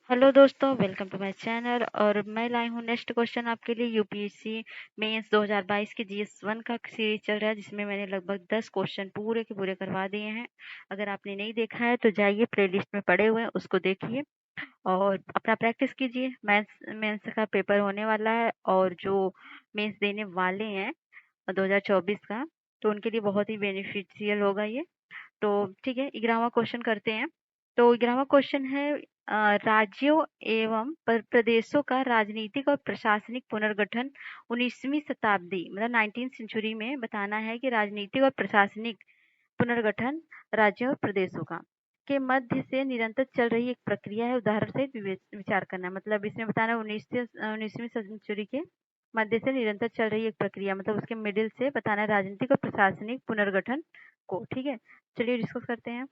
Hello दोस्तों, welcome to my channel. और मैं लाई हूँ नेक्स्ट क्वेश्चन आपके लिए। यूपीएससी मेंस 2022 के जीएस 1 का सीरीज चल रहा है, जिसमें मैंने लगभग 10 क्वेश्चन पूरे के पूरे करवा दिए हैं। अगर आपने नहीं देखा है तो जाइए, प्लेलिस्ट में पड़े हुए हैं, उसको देखिए और अपना प्रैक्टिस कीजिए। मेंस मेंस का पेपर होने वाला है, और जो मेंस देने वाले हैं 2024 का, तो उनके लिए बहुत ही बेनिफिशियल होगा ये। तो ठीक है, 11वां क्वेश्चन करते हैं। तो 11वां क्वेश्चन है, राज्यों एवं प्रदेशों का राजनीतिक और प्रशासनिक पुनर्गठन 19वीं शताब्दी मतलब 19th सेंचुरी में बताना है कि राजनीतिक और प्रशासनिक पुनर्गठन राज्यों और प्रदेशों का के मध्य से निरंतर चल रही एक प्रक्रिया है। उदाहरण से विचार करना, मतलब इसमें बताना है 19वीं सेंचुरी के मध्य से निरंतर चल रही एक प्रक्रिया, मतलब उसके मिडिल से बताना है राजनीतिक और प्रशासनिक पुनर्गठन को। ठीक है, चलिए डिस्कस करते हैं।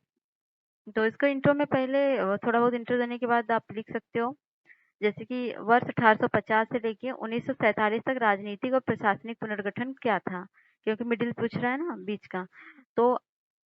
तो इसको इंट्रो में पहले थोड़ा बहुत इंट्रो देने के बाद आप लिख सकते हो, जैसे कि वर्ष 1850 से लेके 1947 तक राजनीतिक और प्रशासनिक पुनर्गठन क्या था, क्योंकि मिडिल पूछ रहा है ना, बीच का। तो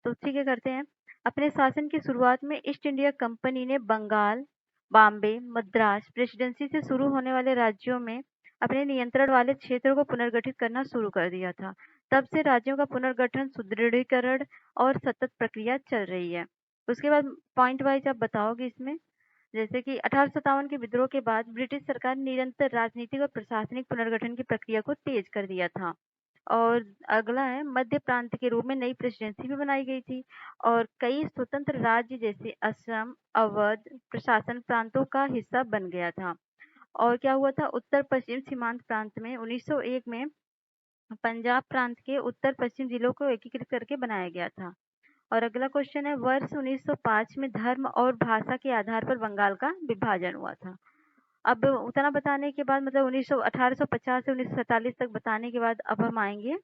तो ठीक है, करते हैं। अपने शासन की शुरुआत में ईस्ट इंडिया कंपनी ने बंगाल, बॉम्बे, मद्रास प्रेसिडेंसी से शुरू होने वाले राज्यों में अपने नियंत्रण वाले क्षेत्रों को पुनर्गठित करना शुरू कर दिया था। तब से राज्यों का पुनर्गठन, सुदृढ़ीकरण और सतत प्रक्रिया चल रही है। उसके बाद पॉइंट वाइज आप बताओगे इसमें, जैसे कि 1857 के विद्रोह के बाद ब्रिटिश सरकार ने निरंतर राजनीतिक और प्रशासनिक पुनर्गठन की प्रक्रिया को तेज कर दिया था। और अगला है, मध्य प्रांत के रूप में नई प्रेसिडेंसी भी बनाई गई थी, और कई स्वतंत्र राज्य जैसे असम, अवध प्रशासन प्रांतों का हिस्सा बन गया था। और क्या हुआ था, उत्तर पश्चिम सीमांत प्रांत में 1901 में पंजाब प्रांत के उत्तर पश्चिम जिलों को एकीकृत करके बनाया गया था। और अगला क्वेश्चन है, वर्ष 1905 में धर्म और भाषा के आधार पर बंगाल का विभाजन हुआ था। अब उतना बताने के बाद, मतलब 1850 से 1947 तक बताने के बाद, अब हम आएंगे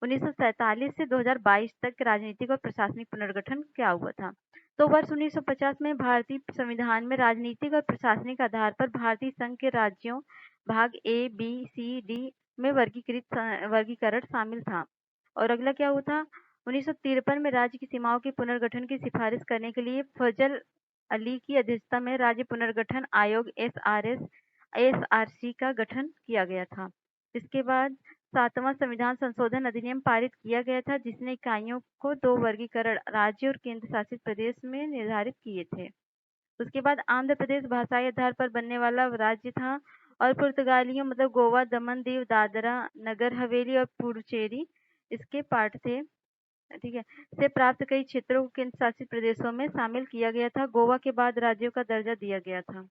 1947 से 2022 तक राजनीतिक और प्रशासनिक पुनर्गठन क्या हुआ था। तो वर्ष 1950 में भारतीय संविधान में राजनीतिक और प्रशासनिक आधार पर भारतीय संघ के राज्यों भाग ए, बी, सी, डी में वर्गीकरण शामिल था। और अगला क्या हुआ था, 1953 में राज्य की सीमाओं के पुनर्गठन की सिफारिश करने के लिए फजल अली की अध्यक्षता में राज्य पुनर्गठन आयोग एसआरसी का गठन किया गया था। इसके बाद 7वां संविधान संशोधन अधिनियम पारित किया गया था, जिसने इकाइयों को 2 वर्गीकरण राज्य और केंद्र शासित प्रदेश में निर्धारित किए थे। उसके बाद आंध्र प्रदेश भाषाई आधार पर बनने वाला राज्य था, और पुर्तगालियों मतलब गोवा, दमन दीव, दादरा नगर हवेली और पुडुचेरी इसके पार्ट थे। ठीक है, से प्राप्त कई क्षेत्रों को केंद्र शासित प्रदेशों में शामिल किया गया था। गोवा के बाद राज्यों का दर्जा दिया गया था।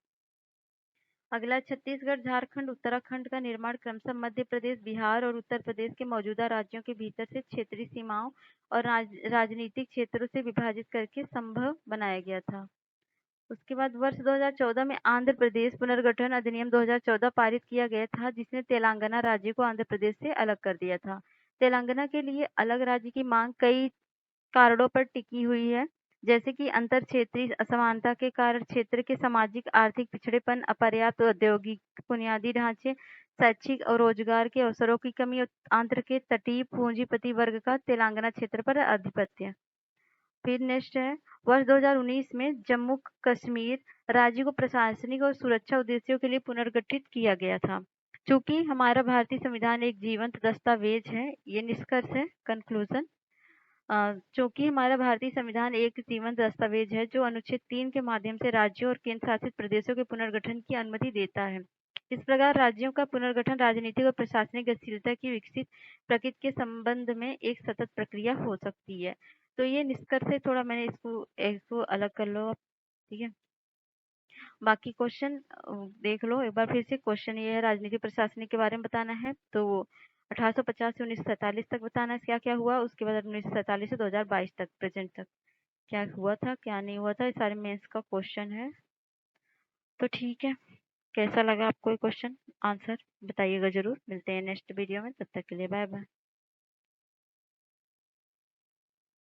अगला, छत्तीसगढ़, झारखंड, उत्तराखंड का निर्माण क्रमशः मध्य प्रदेश, बिहार और उत्तर प्रदेश के मौजूदा राज्यों के भीतर से क्षेत्रीय सीमाओं और राजनीतिक क्षेत्रों से विभाजित करके संभव बनाया गया था। उसके बाद वर्ष 2014 में आंध्र प्रदेश पुनर्गठन अधिनियम 2014 पारित किया गया था, जिसने तेलंगाना राज्य को आंध्र प्रदेश से अलग कर दिया था। तेलंगाना के लिए अलग राज्य की मांग कई कारणों पर टिकी हुई है, जैसे कि अंतर क्षेत्रीय असमानता के कारण क्षेत्र के सामाजिक आर्थिक पिछड़ेपन, अपर्याप्त औद्योगिक बुनियादी ढांचे, शैक्षिक और रोजगार के अवसरों की कमी और आंध्र के तटीय पूंजीपति वर्ग का तेलंगाना क्षेत्र पर आधिपत्य। फिर नेक्स्ट है, वर्ष 2019 में जम्मू कश्मीर राज्य को प्रशासनिक और सुरक्षा उद्देश्यों के लिए पुनर्गठित किया गया था। चूंकि हमारा भारतीय संविधान एक जीवंत दस्तावेज है, ये निष्कर्ष है, कंक्लूजन। चूंकि हमारा भारतीय संविधान एक जीवंत दस्तावेज है जो अनुच्छेद 3 के माध्यम से राज्यों और केंद्र शासित प्रदेशों के पुनर्गठन की अनुमति देता है। इस प्रकार राज्यों का पुनर्गठन राजनीतिक और प्रशासनिक गतिशीलता की विकसित प्रकृति के संबंध में एक सतत प्रक्रिया हो सकती है। तो ये निष्कर्ष है, थोड़ा मैंने इसको अलग कर लो आप। ठीक है, बाकी क्वेश्चन देख लो एक बार फिर से। क्वेश्चन ये है, राजनीति प्रशासनिक के बारे में बताना है, तो 1850 से 1947 तक बताना है क्या क्या हुआ। उसके बाद 1947 से 2022 तक, प्रेजेंट तक क्या हुआ था, क्या नहीं हुआ था, ये सारे मेंस का क्वेश्चन है। तो ठीक है, कैसा लगा आपको ये क्वेश्चन आंसर बताइएगा जरूर। मिलते हैं नेक्स्ट वीडियो में, तब तक के लिए बाय बाय।